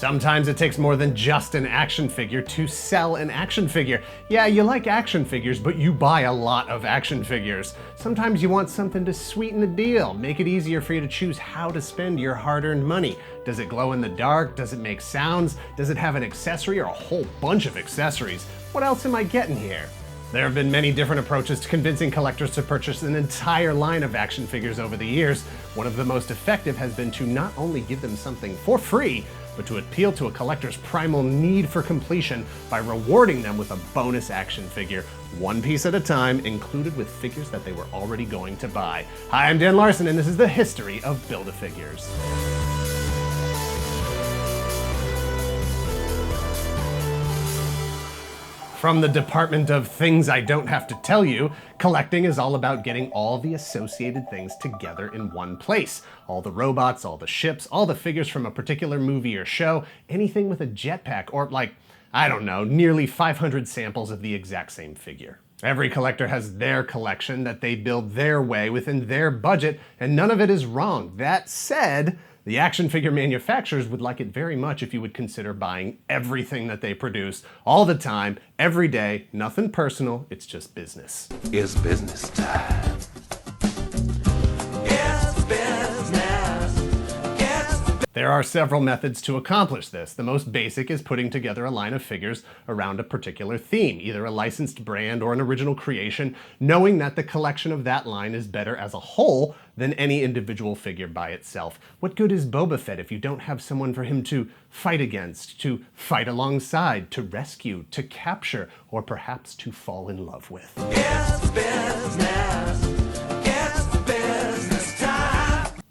Sometimes it takes more than just an action figure to sell an action figure. Yeah, you like action figures, but you buy a lot of action figures. Sometimes you want something to sweeten the deal, make it easier for you to choose how to spend your hard-earned money. Does it glow in the dark? Does it make sounds? Does it have an accessory or a whole bunch of accessories? What else am I getting here? There have been many different approaches to convincing collectors to purchase an entire line of action figures over the years. One of the most effective has been to not only give them something for free, but to appeal to a collector's primal need for completion by rewarding them with a bonus action figure, one piece at a time, included with figures that they were already going to buy. Hi, I'm Dan Larson, and this is the history of Build-A-Figures. From the department of things I don't have to tell you, collecting is all about getting all the associated things together in one place. All the robots, all the ships, all the figures from a particular movie or show, anything with a jetpack, or like, I don't know, nearly 500 samples of the exact same figure. Every collector has their collection that they build their way within their budget, and none of it is wrong. That said, the action figure manufacturers would like it very much if you would consider buying everything that they produce, all the time, every day, nothing personal, it's just business. It's business time. There are several methods to accomplish this. The most basic is putting together a line of figures around a particular theme, either a licensed brand or an original creation, knowing that the collection of that line is better as a whole than any individual figure by itself. What good is Boba Fett if you don't have someone for him to fight against, to fight alongside, to rescue, to capture, or perhaps to fall in love with? It's business.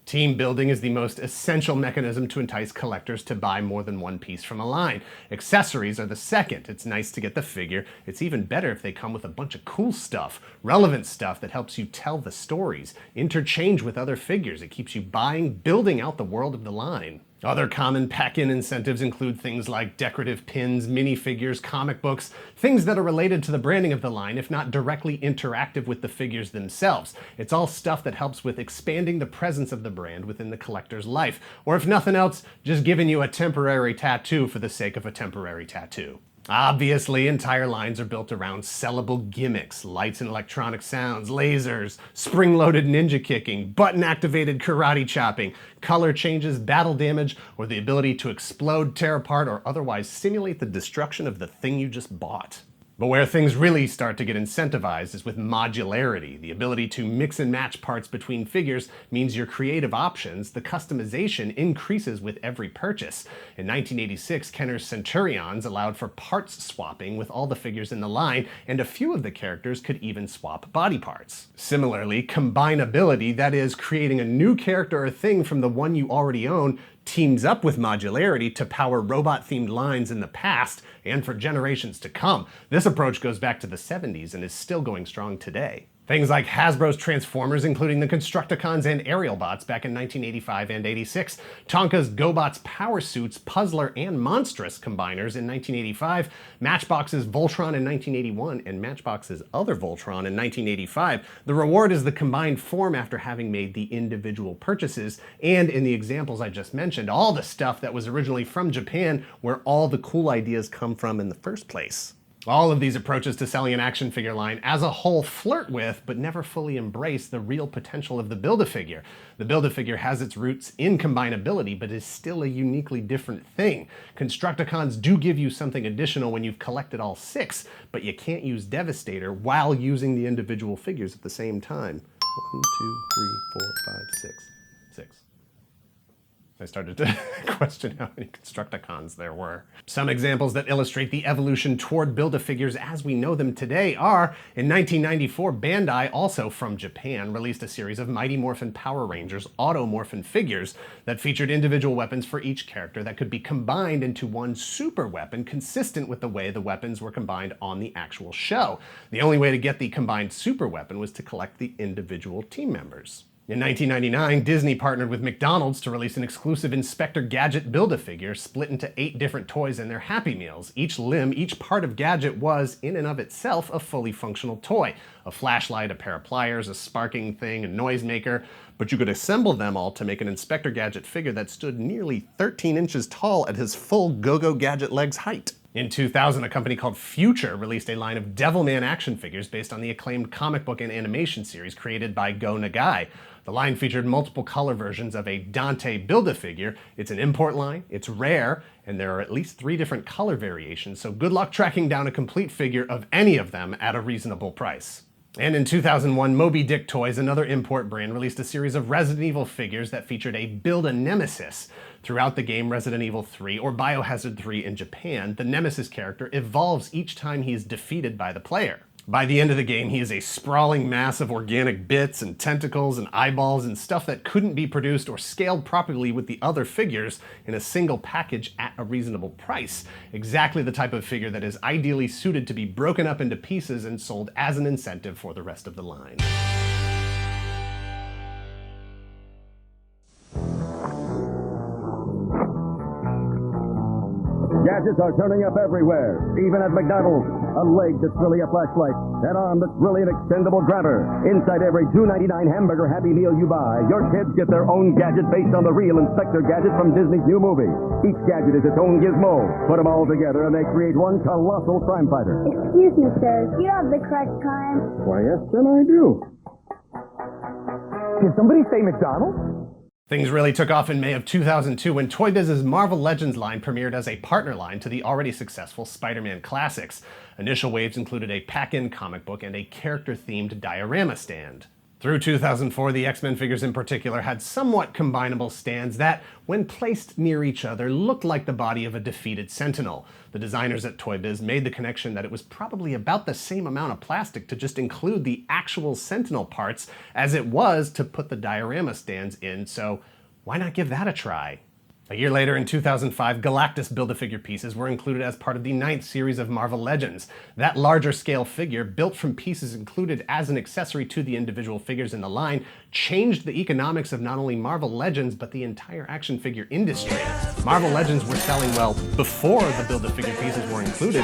Team building is the most essential mechanism to entice collectors to buy more than one piece from a line. Accessories are the second. It's nice to get the figure. It's even better if they come with a bunch of cool stuff, relevant stuff that helps you tell the stories, interchange with other figures. It keeps you buying, building out the world of the line. Other common pack-in incentives include things like decorative pins, minifigures, comic books, things that are related to the branding of the line, if not directly interactive with the figures themselves. It's all stuff that helps with expanding the presence of the brand within the collector's life, or if nothing else, just giving you a temporary tattoo for the sake of a temporary tattoo. Obviously, entire lines are built around sellable gimmicks, lights and electronic sounds, lasers, spring-loaded ninja kicking, button-activated karate chopping, color changes, battle damage, or the ability to explode, tear apart, or otherwise simulate the destruction of the thing you just bought. But where things really start to get incentivized is with modularity. The ability to mix and match parts between figures means your creative options, the customization, increases with every purchase. In 1986, Kenner's Centurions allowed for parts swapping with all the figures in the line, and a few of the characters could even swap body parts. Similarly, combinability, that is, creating a new character or thing from the one you already own, teams up with modularity to power robot-themed lines in the past and for generations to come. This approach goes back to the 70s and is still going strong today. Things like Hasbro's Transformers, including the Constructicons and Aerial Bots back in 1985 and 86, Tonka's GoBots Power Suits, Puzzler, and Monstrous combiners in 1985, Matchbox's Voltron in 1981, and Matchbox's other Voltron in 1985. The reward is the combined form after having made the individual purchases, and in the examples I just mentioned, all the stuff that was originally from Japan, where all the cool ideas come from in the first place. All of these approaches to selling an action figure line as a whole flirt with, but never fully embrace, the real potential of the Build-A-Figure. The Build-A-Figure has its roots in combinability, but is still a uniquely different thing. Constructicons do give you something additional when you've collected all 6, but you can't use Devastator while using the individual figures at the same time. 1, 2, 3, 4, 5, 6. 6. I started to question how many Constructicons there were. Some examples that illustrate the evolution toward Build-A-Figures as we know them today are, in 1994, Bandai, also from Japan, released a series of Mighty Morphin Power Rangers Automorphin figures that featured individual weapons for each character that could be combined into one super weapon consistent with the way the weapons were combined on the actual show. The only way to get the combined super weapon was to collect the individual team members. In 1999, Disney partnered with McDonald's to release an exclusive Inspector Gadget Build-A-Figure split into 8 different toys in their Happy Meals. Each limb, each part of Gadget was, in and of itself, a fully functional toy. A flashlight, a pair of pliers, a sparking thing, a noisemaker. But you could assemble them all to make an Inspector Gadget figure that stood nearly 13 inches tall at his full Go-Go Gadget legs height. In 2000, a company called Future released a line of Devilman action figures based on the acclaimed comic book and animation series created by Go Nagai. The line featured multiple color versions of a Dante Build-A-Figure. It's an import line, it's rare, and there are at least 3 different color variations, so good luck tracking down a complete figure of any of them at a reasonable price. And in 2001, Moby Dick Toys, another import brand, released a series of Resident Evil figures that featured a Build-A-Nemesis. Throughout the game Resident Evil 3, or Biohazard 3 in Japan, the Nemesis character evolves each time he is defeated by the player. By the end of the game, he is a sprawling mass of organic bits and tentacles and eyeballs and stuff that couldn't be produced or scaled properly with the other figures in a single package at a reasonable price. Exactly the type of figure that is ideally suited to be broken up into pieces and sold as an incentive for the rest of the line. Gadgets are turning up everywhere, even at McDonald's. A leg that's really a flashlight, an arm that's really an extendable grabber. Inside every $2.99 hamburger Happy Meal you buy, your kids get their own gadget based on the real Inspector Gadget from Disney's new movie. Each gadget is its own gizmo. Put them all together and they create one colossal crime fighter. Excuse me, sir. You have the correct time. Why, yes, then I do. Did somebody say McDonald's? Things really took off in May of 2002 when Toybiz's Marvel Legends line premiered as a partner line to the already successful Spider-Man classics. Initial waves included a pack-in comic book and a character-themed diorama stand. Through 2004, the X-Men figures in particular had somewhat combinable stands that, when placed near each other, looked like the body of a defeated Sentinel. The designers at Toybiz made the connection that it was probably about the same amount of plastic to just include the actual Sentinel parts as it was to put the diorama stands in, so why not give that a try? A year later, in 2005, Galactus Build-A-Figure pieces were included as part of the 9th series of Marvel Legends. That larger-scale figure, built from pieces included as an accessory to the individual figures in the line, changed the economics of not only Marvel Legends, but the entire action figure industry. Marvel Legends were selling well before the Build-A-Figure pieces were included.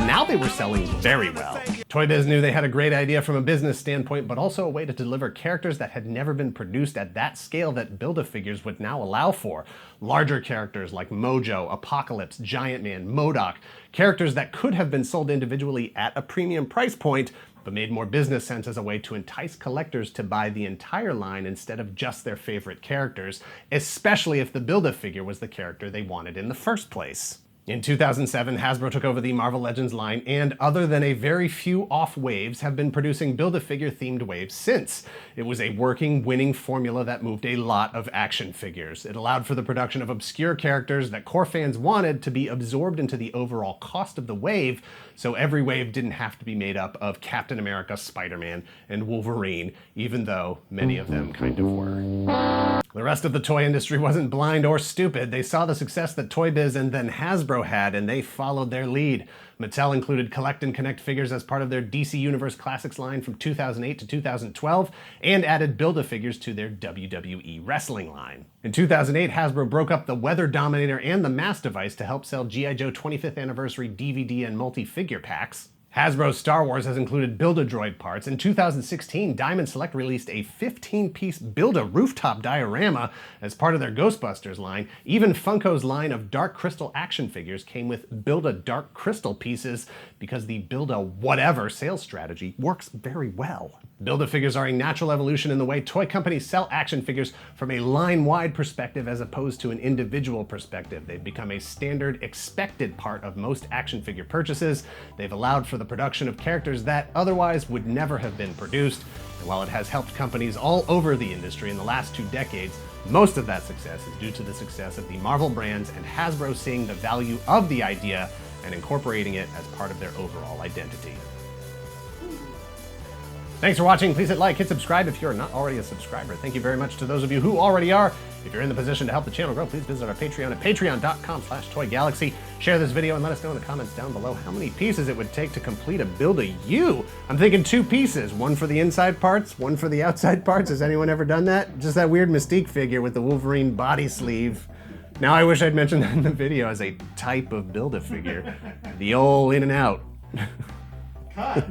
Now they were selling very well. Toybiz knew they had a great idea from a business standpoint, but also a way to deliver characters that had never been produced at that scale that Build-A-Figures would now allow for. Larger characters like Mojo, Apocalypse, Giant Man, MODOK, characters that could have been sold individually at a premium price point, but made more business sense as a way to entice collectors to buy the entire line instead of just their favorite characters, especially if the Build-A-Figure was the character they wanted in the first place. In 2007, Hasbro took over the Marvel Legends line and, other than a very few off waves, have been producing Build-A-Figure themed waves since. It was a working, winning formula that moved a lot of action figures. It allowed for the production of obscure characters that core fans wanted to be absorbed into the overall cost of the wave, so every wave didn't have to be made up of Captain America, Spider-Man, and Wolverine, even though many of them kind of were. The rest of the toy industry wasn't blind or stupid. They saw the success that Toybiz and then Hasbro had, and they followed their lead. Mattel included Collect and Connect figures as part of their DC Universe Classics line from 2008 to 2012, and added Build-A-Figures to their WWE Wrestling line. In 2008, Hasbro broke up the Weather Dominator and the Mass Device to help sell G.I. Joe 25th Anniversary DVD and multi-figure packs. Hasbro's Star Wars has included Build-A-Droid parts. In 2016, Diamond Select released a 15-piece Build-A-Rooftop diorama as part of their Ghostbusters line. Even Funko's line of Dark Crystal action figures came with Build-A-Dark Crystal pieces because the Build-A-Whatever sales strategy works very well. Build-A-Figures are a natural evolution in the way toy companies sell action figures from a line-wide perspective as opposed to an individual perspective. They've become a standard, expected part of most action figure purchases. They've allowed for the production of characters that otherwise would never have been produced. And while it has helped companies all over the industry in the last 2 decades, most of that success is due to the success of the Marvel brands and Hasbro seeing the value of the idea and incorporating it as part of their overall identity. Thanks for watching. Please hit like, hit subscribe if you're not already a subscriber. Thank you very much to those of you who already are. If you're in the position to help the channel grow, please visit our Patreon at patreon.com/toygalaxy. Share this video and let us know in the comments down below how many pieces it would take to complete a Build-A-You. I'm thinking 2 pieces, one for the inside parts, one for the outside parts. Has anyone ever done that? Just that weird Mystique figure with the Wolverine body sleeve. Now I wish I'd mentioned that in the video as a type of Build-A-Figure. The old in and out. Cut.